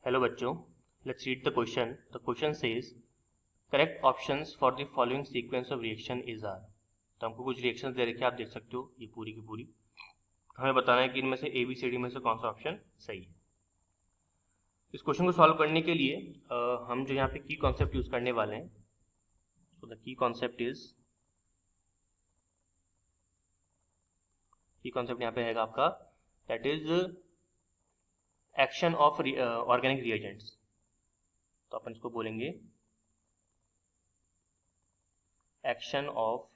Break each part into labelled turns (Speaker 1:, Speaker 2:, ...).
Speaker 1: Hello बच्चों, let's read the question. The question says correct options for the following sequence of reaction is are. तो हमको कुछ reactions दे रखे, आप देख सकते हो ये पूरी की पूरी. हमें बताना है कि इनमें से ए बी सी डी में से कौन सा ऑप्शन सही है. इस क्वेश्चन को सॉल्व करने के लिए हम जो यहाँ पे की कॉन्सेप्ट यूज करने वाले हैं. सो द की कॉन्सेप्ट यहाँ पे है आपका, that is action of organic reagents. तो अपन इसको बोलेंगे एक्शन ऑफ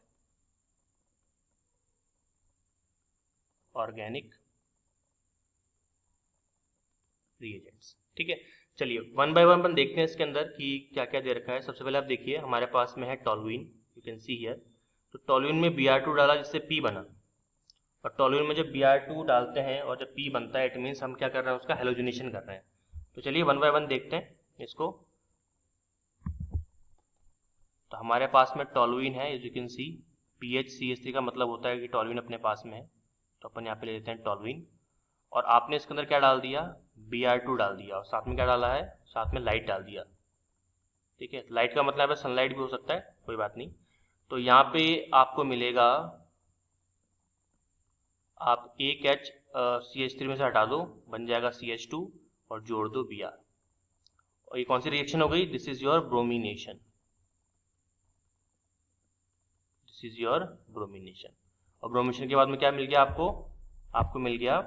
Speaker 1: ऑर्गेनिक रिएजेंट्स. ठीक है, चलिए वन बाय वन अपन देखते हैं इसके अंदर कि क्या क्या दे रखा है. सबसे पहले आप देखिए, हमारे पास में है toluene. You can see here. तो टॉलुइन में Br2 डाला जिससे P बना, और टॉलुइन में जब Br2 डालते हैं और जब P बनता है, इट मीन्स हम क्या कर रहे हैं, उसका हेलोजिनेशन कर रहे हैं. तो चलिए वन बाय वन देखते हैं इसको. तो हमारे पास में टॉलुइन है, as you can see. PHCH3 का मतलब होता है कि टॉलुइन अपने पास में है. तो अपन यहाँ पे ले लेते हैं टॉलुइन, और आपने इसके अंदर क्या डाल दिया, Br2 डाल दिया, और साथ में क्या डाला है, साथ में लाइट डाल दिया. ठीक है, लाइट का मतलब है सनलाइट भी हो सकता है, कोई बात नहीं. तो यहाँ पे आपको मिलेगा, आप एक H CH3 में से हटा दो, बन जाएगा CH2 और जोड़ दो Br. और ये कौन सी रिएक्शन हो गई, this is your bromination. This is your bromination. और ब्रोमिनेशन के बाद में क्या मिल गया आपको, आपको मिल गया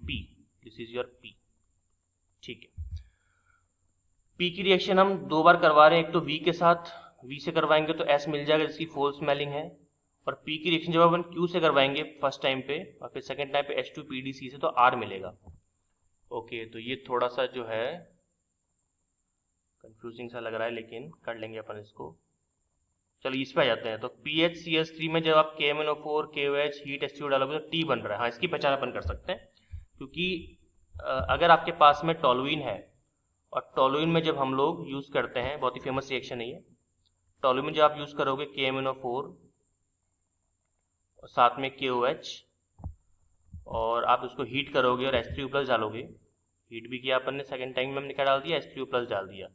Speaker 1: P. This is your P. ठीक है, P की रिएक्शन हम दो बार करवा रहे हैं. एक तो V के साथ, V से करवाएंगे तो S मिल जाएगा जिसकी फोल स्मेलिंग है. और P की रिएक्शन जब अपन Q से करवाएंगे फर्स्ट टाइम पे, और फिर सेकेंड टाइम पे H2PDC से, तो R मिलेगा. ओके, तो ये थोड़ा सा जो है कंफ्यूजिंग सा लग रहा है, लेकिन कर लेंगे अपन इसको. चलिए इस पे आ जाते हैं. तो PHCH3 में जब आप KMnO4 KOH हीट H2 डालोगे तो T बन रहा है. हाँ, इसकी पहचान अपन कर सकते हैं, क्योंकि अगर आपके पास में टॉलुइन है, और टॉलुइन में जब हम लोग यूज़ करते हैं, बहुत ही फेमस रिएक्शन है ये. टॉलुइन में जब आप यूज़ करोगे KMnO4 और साथ में KOH, और आप उसको हीट करोगे और H3O+ डालोगे. हीट भी किया अपन ने, सेकेंड टाइम में हमने क्या डाल दिया, H3O+ डाल दिया.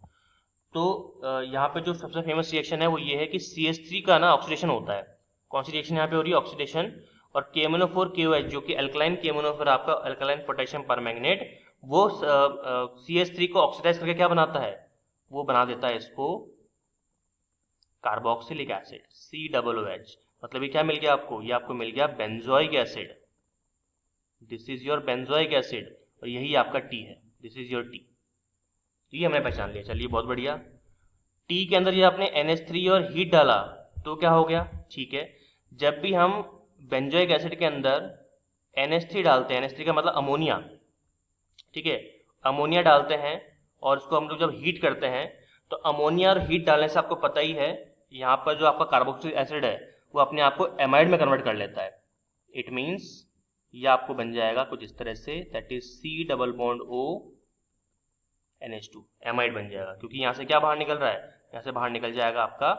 Speaker 1: तो यहाँ पे जो सबसे फेमस रिएक्शन है वो ये है कि CH3 का ना ऑक्सीडेशन होता है. कौन सी रिएक्शन यहाँ पे हो रही है, ऑक्सीडेशन. और KMnO4 KOH जो कि अल्कलाइन KMnO4 आपका अल्कलाइन पोटेशियम परमैंगनेट, वो CH3 को ऑक्सीडाइज करके क्या बनाता है, वो बना देता है इसको कार्बोक्सिलिक एसिड COOH. मतलब ये क्या मिल गया आपको, ये आपको मिल गया benzoic acid. This is your benzoic acid, और यही आपका T है. This is your T. ये हमने पहचान लिया. चलिए बहुत बढ़िया. T के अंदर ये आपने NH3 और हीट डाला तो क्या हो गया. ठीक है, जब भी हम बेंजोइक एसिड के अंदर NH3 डालते हैं, NH3 का मतलब अमोनिया, ठीक है, अमोनिया डालते हैं, और उसको हम लोग जब हीट करते हैं, तो अमोनिया और हीट डालने से आपको पता ही है, यहाँ पर जो आपका कार्बोक्सिलिक एसिड है वो अपने आप को एमाइड में कन्वर्ट कर लेता है. इट मीन्स ये आपको बन जाएगा कुछ इस तरह से, that is C+O NH2, amide बन जाएगा. क्योंकि यहाँ से क्या बाहर निकल रहा है, यहाँ से बाहर निकल जाएगा आपका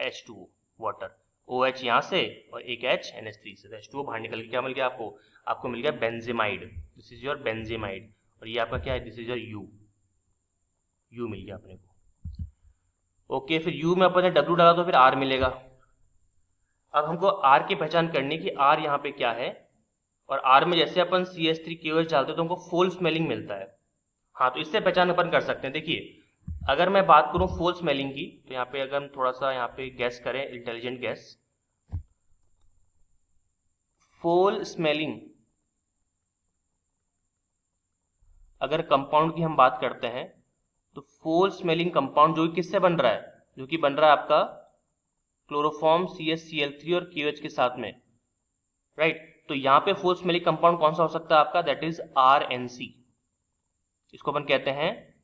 Speaker 1: H2O वाटर, OH यहाँ से और एक H NH3 से. H2O बाहर निकल के क्या मिल गया आपको, आपको मिल गया बेंजेमाइड. दिस इज योर बेंजेमाइड. और ये आपका क्या है, दिस इज योर U मिल गया अपने को. ओके, फिर U में अपन ने W डाला तो फिर R मिलेगा. अब हमको R की पहचान करनी कि R यहाँ पे क्या है, और R में जैसे अपन CH3 KOH डालते हैं तो हमको फोल स्मेलिंग मिलता है. हाँ, तो इससे पहचान अपन कर सकते हैं. देखिए, अगर मैं बात करूं फोल स्मेलिंग की, तो यहाँ पे अगर हम थोड़ा सा यहाँ पे गैस करें, इंटेलिजेंट गैस. फोल स्मेलिंग, अगर कंपाउंड की हम बात करते हैं, तो फोल स्मेलिंग कंपाउंड जो कि किससे बन रहा है, जो कि बन रहा है आपका क्लोरोफॉर्म CHCl3 और KOH के साथ में, राइट. तो यहाँ पे फोल स्मेलिंग कंपाउंड कौन सा हो सकता है आपका, दैट इज RNC. इसको अपन कहते हैं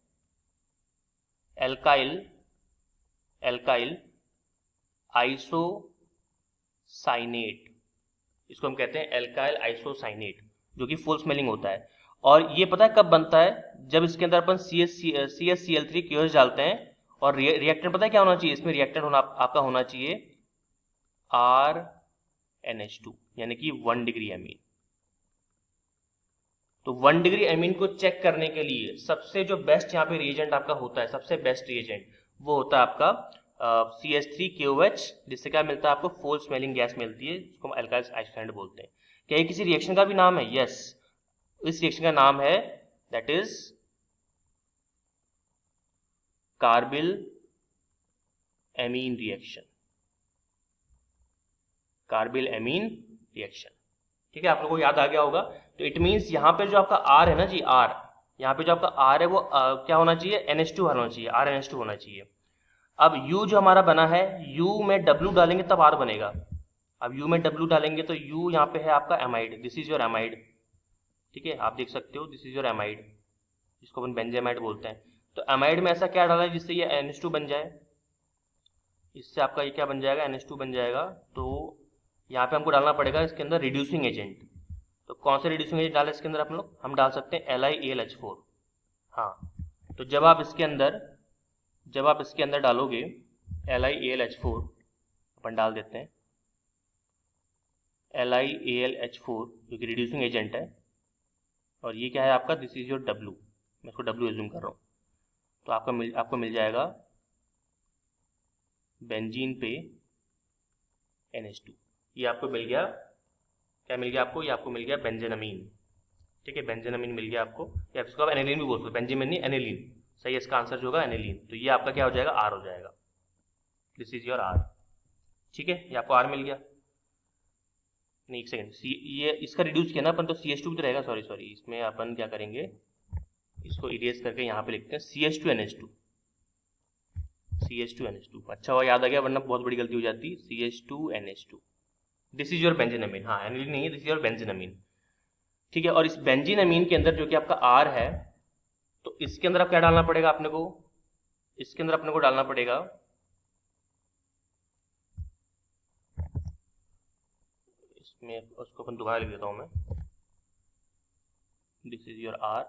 Speaker 1: एल्काइल आइसोसाइनेट. इसको हम कहते हैं एल्काइल आइसोसाइनेट, जो कि फुल स्मेलिंग होता है. और ये पता है कब बनता है, जब इसके अंदर अपन CHCl3 KOH डालते हैं, और रिएक्टेंट पता है क्या होना चाहिए, इसमें रिएक्टेंट आपका होना चाहिए RNH2, यानी कि 1 डिग्री एमीन. तो 1 डिग्री एमीन को चेक करने के लिए सबसे जो बेस्ट यहाँ पे रिएजेंट आपका होता है, सबसे बेस्ट रिएजेंट वो होता है आपका CH3KOH, जिससे क्या मिलता है आपको फोल स्मेलिंग गैस मिलती है, जिसको हम अल्काइल आइसोसाइनेट बोलते हैं। क्या ये किसी रिएक्शन का भी नाम है? यस, इस रिएक्शन का नाम है that is carbyl amine reaction. Carbyl amine reaction, ठीक है, आप लोगों को याद आ गया होगा। तो इट मीन्स यहाँ पे जो आपका R है ना जी, R, यहाँ पे जो आपका R है वो क्या होना चाहिए? NH2 होना चाहिए, RNH2 होना चाहिए। अब U जो हमारा बना है, U में W डालेंगे तब R बनेगा। अब U में W डालेंगे तो U यहाँ पे है आपका amide, this is your amide, ठीक है, आप देख सकते हो दिस इज योर एमाइड, जिसको अपन बेंजामाइड बोलते हैं। तो एमाइड में ऐसा क्या डाला है जिससे ये NH2 बन जाए? इससे आपका ये क्या बन जाएगा? NH2 बन जाएगा। तो यहाँ पे हमको डालना पड़ेगा इसके अंदर रिड्यूसिंग एजेंट। तो कौन सा रिड्यूसिंग एजेंट डाले इसके अंदर आप लोग? हम डाल सकते हैं LiAlH4। हाँ, तो जब आप इसके अंदर डालोगे LiAlH4, अपन डाल देते हैं LiAlH4 जो कि रिड्यूसिंग एजेंट है, और ये क्या है आपका? दिस इज योर W, मैं इसको W एज्यूम कर रहा हूँ। तो आपको मिल जाएगा बेंजीन पे NH2, ये आपको मिल गया। क्या मिल गया आपको? ये आपको मिल गया बेंजेनामीन, ठीक है, बेंजेनामीन मिल गया आपको, या इसको आप एनिलीन भी बोल सकते हो, बेंजामिन नहीं एनिलीन, सही है, इसका आंसर जो होगा एनिलीन। तो ये आपका क्या हो जाएगा? R हो जाएगा, दिस इज योर R, ठीक है, ये आपको R मिल गया। नहीं, एक सेकेंड, ये इसका रिड्यूस किया ना अपन, तो CH2 भी तो रहेगा, सॉरी, इसमें अपन क्या करेंगे, इसको इरेज करके यहाँ पे लिखते हैं CH2NH2, CH2NH2। अच्छा हुआ याद आ गया, वरना बहुत बड़ी गलती हो जाती। CH2NH2, this is your बेंजीनामीन। हाँ, एनिलीन नहीं है, दिस इज योर बेंजीनामीन, ठीक है। और इस बेंजीनामीन के अंदर जो कि आपका R है, तो इसके अंदर आप क्या डालना पड़ेगा अपने को? इसके अंदर अपने को डालना पड़ेगा इसमें, उसको अपन दोबारा लिख देता हूं मैं, दिस इज योर R,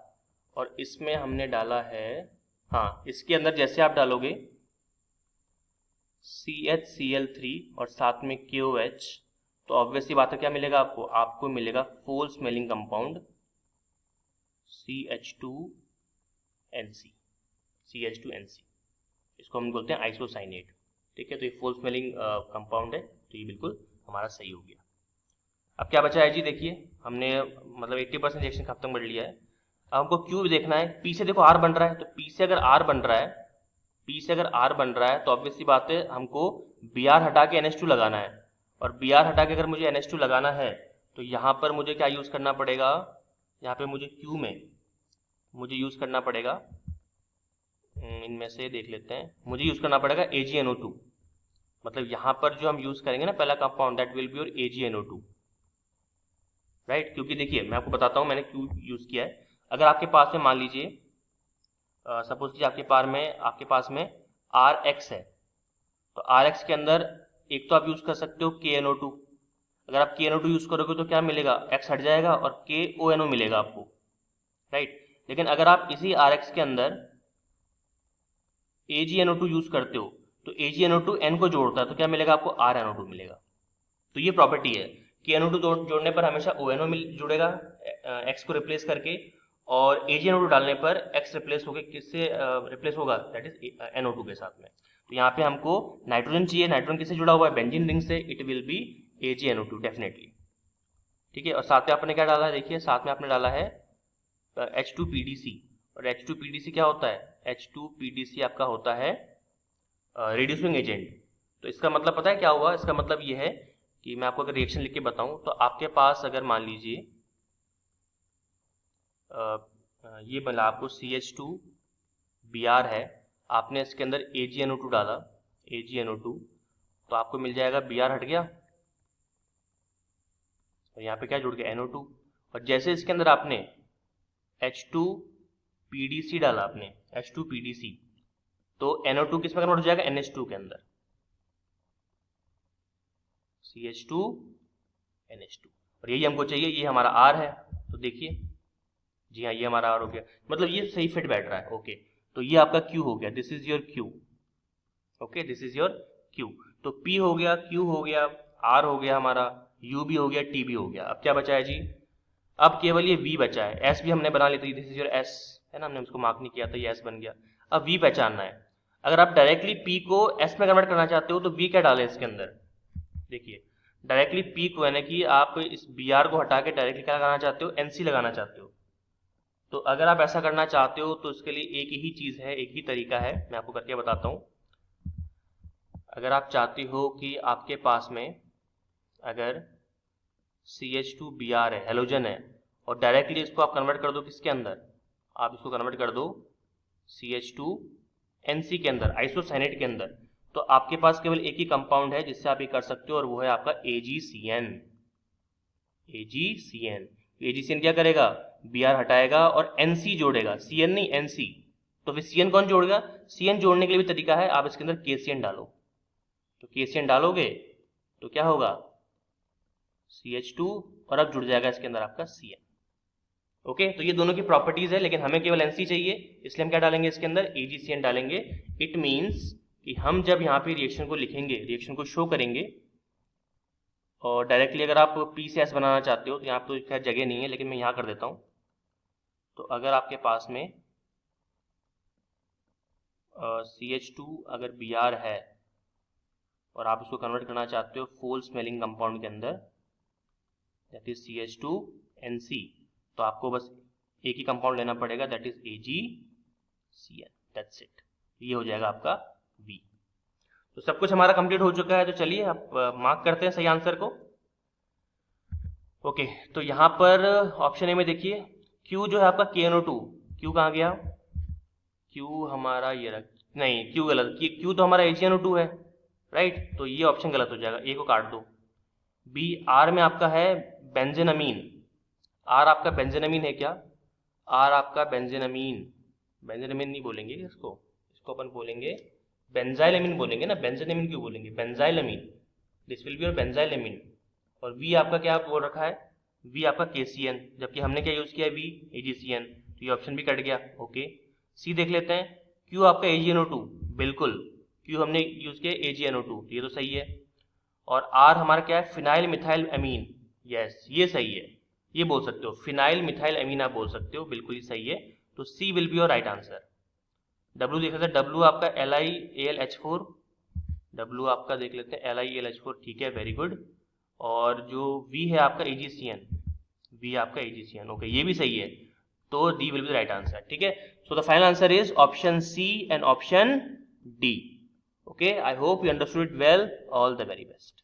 Speaker 1: और इसमें हमने डाला है, हाँ, इसके अंदर जैसे आप डालोगे CHCl3 और साथ में KOH, तो ऑब्वियसली बात है क्या मिलेगा आपको? आपको मिलेगा फोल स्मेलिंग कंपाउंड CH2NC, इसको हम बोलते हैं आइसोसाइनेट, ठीक है। तो ये फोल स्मेलिंग कंपाउंड है, तो ये बिल्कुल हमारा सही हो गया। अब क्या बचा है जी? देखिए, हमने मतलब 80% रिएक्शन खत्म कर लिया है। अब हमको Q भी देखना है। P से देखो R बन रहा है, तो P से अगर R बन रहा है तो ऑब्वियसली बात है हमको Br हटा के NH2 लगाना है, और Br हटा के अगर मुझे NH2 लगाना है तो यहाँ पर मुझे क्या यूज़ करना पड़ेगा? यहाँ पे मुझे Q में मुझे यूज़ करना पड़ेगा, इनमें से देख लेते हैं, मुझे यूज़ करना पड़ेगा AgNO2। मतलब यहाँ पर जो हम यूज़ करेंगे ना पहला compound, that will be your AgNO2, right. क्योंकि देखिए मैं आपको बताता हूँ मैंने क्यों यूज़ किया है। अगर आपके पास में मान लीजिए सपोज कि आपके पास में RX है, तो RX के अंदर एक तो आप यूज़ कर सकते हो KNO2। अगर आप KNO2 यूज़ करोगे तो क्या मिलेगा? X हट जाएगा और KONO मिलेगा आपको, राइट। लेकिन अगर आप इसी RX के अंदर AgNO2 यूज़ करते हो तो AgNO2 N को जोड़ता है, तो क्या मिलेगा आपको? RNO2 मिलेगा। तो ये प्रॉपर्टी है, KNO2 जोड़ने पर हमेशा ONO जुड़ेगा X को रिप्लेस करके, और AgNO2 डालने पर X रिप्लेस होकर किससे रिप्लेस होगा? दैट इज NO2 के साथ में। तो यहाँ पे हमको नाइट्रोजन चाहिए, नाइट्रोजन किससे जुड़ा हुआ है? बेंजीन रिंग से, it will be AgNO2 definitely, ठीक है। और साथ में आपने क्या डाला है? देखिए साथ में आपने डाला है H2PDC, और H2PDC क्या होता है? H2PDC आपका होता है रिड्यूसिंग एजेंट। तो इसका मतलब पता है क्या हुआ? इसका मतलब ये है कि मैं आपको अगर रिएक्शन लिख के बताऊं, तो आपके पास अगर मान लीजिए ये बना आपको CH2Br है, आपने इसके अंदर AgNO2 डाला, AgNO2, तो आपको मिल जाएगा Br हट गया, और यहाँ पे क्या जुड़ गया? NO2। और जैसे इसके अंदर आपने H2PDC डाला, आपने H2PDC, तो NO2 किस में कन्वर्ट हो जाएगा? NH2 के अंदर, CH2NH2, और यही हमको चाहिए, ये हमारा R है। तो देखिए जी हाँ, ये हमारा R हो गया, मतलब ये सही फिट बैठ रहा है, ओके। तो ये आपका Q हो गया, this is your Q, okay, this is your Q। तो P हो गया, Q हो गया, R हो गया हमारा, U भी हो गया, T भी हो गया। अब क्या बचा है जी? अब केवल ये V बचा है, S भी हमने बना ली थी, दिस इज योर S है ना, हमने उसको मार्क नहीं किया था, ये S बन गया। अब V पहचानना है। अगर आप डायरेक्टली P को S में कन्वर्ट करना चाहते हो तो V क्या डालें इसके अंदर, देखिए डायरेक्टली P को यानी कि आप इस BR को हटा के डायरेक्टली क्या लगाना चाहते हो, NC लगाना चाहते हो। तो अगर आप ऐसा करना चाहते हो तो इसके लिए एक ही चीज़ है, एक ही तरीका है, मैं आपको करके बताता हूँ। अगर आप चाहते हो कि आपके पास में अगर CH2Br है, हेलोजन है, और डायरेक्टली इसको आप कन्वर्ट कर दो किसके अंदर, आप इसको कन्वर्ट कर दो CH2NC के अंदर, आइसोसाइनेट के अंदर, तो आपके पास केवल एक ही कंपाउंड है जिससे आप ये कर सकते हो, और वो है आपका AgCN। AgCN क्या करेगा, Br हटाएगा और NC जोड़ेगा, CN नहीं NC। तो फिर CN कौन जोड़ेगा, CN जोड़ने के लिए भी तरीका है, आप इसके अंदर KCN डालो। तो KCN डालोगे तो क्या होगा, CH2, और अब जुड़ जाएगा इसके अंदर आपका CN। ओके, तो ये दोनों की प्रॉपर्टीज है, लेकिन हमें केवल NC चाहिए, इसलिए हम क्या डालेंगे इसके अंदर, AgCN डालेंगे। इट मीन्स कि हम जब यहाँ पे रिएक्शन को लिखेंगे, रिएक्शन को शो करेंगे, और डायरेक्टली अगर आप P से S बनाना चाहते हो तो यहाँ पे तो खैर जगह नहीं है, लेकिन मैं यहाँ कर देता हूँ। तो अगर आपके पास में CH2 अगर Br है और आप इसको कन्वर्ट करना चाहते हो फुल स्मेलिंग कंपाउंड के अंदर, दैट इज CH2NC, तो आपको बस एक ही कंपाउंड लेना पड़ेगा, that is AgCN, that's it. ये हो जाएगा आपका V। तो सब कुछ हमारा कंप्लीट हो चुका है, तो चलिए आप मार्क करते हैं सही आंसर को। ओके, तो यहाँ पर ऑप्शन ए में देखिए Q जो है आपका KNO2, Q कहाँ गया, Q हमारा ये रख, नहीं Q गलत, Q तो हमारा AgNO2 है, राइट, तो ये ऑप्शन गलत हो जाएगा, ए को काट दो। B, R में आपका है बेंजेनामीन, R आपका बेंजेनामीन है क्या, R आपका बेंजेनामीन, बेंजेनामीन नहीं बोलेंगे इसको, इसको अपन बोलेंगे बेंजाइलमीन बोलेंगे ना, बेंजेनामीन क्यों बोलेंगे, बेंजाइलमीन, दिस विल बी योर बेंजाइलमीन। और V आपका क्या बोल रखा है, V आपका KCN, जबकि हमने क्या यूज़ किया है, V AgCN, तो ये ऑप्शन भी कट गया। ओके, C देख लेते हैं, Q आपका AgNO2, बिल्कुल Q हमने यूज़ किया AgNO2, ये तो सही है। और R हमारा क्या है, फिनाइल मिथाइल अमीन, यस ये सही है, ये बोल सकते हो, फिनाइल मिथाइल अमीन आप बोल सकते हो, बिल्कुल ही सही है। तो C will be your right answer. W देख लेते हैं, W आपका LiAlH4, W आपका देख लेते हैं LiAlH4, ठीक है, वेरी गुड। और जो V है आपका AgCN, V आपका AgCN, ओके ये भी सही है, तो D will be the right answer, ठीक है। So the final answer is option C and option D। Okay, I hope you understood it well. All the very best.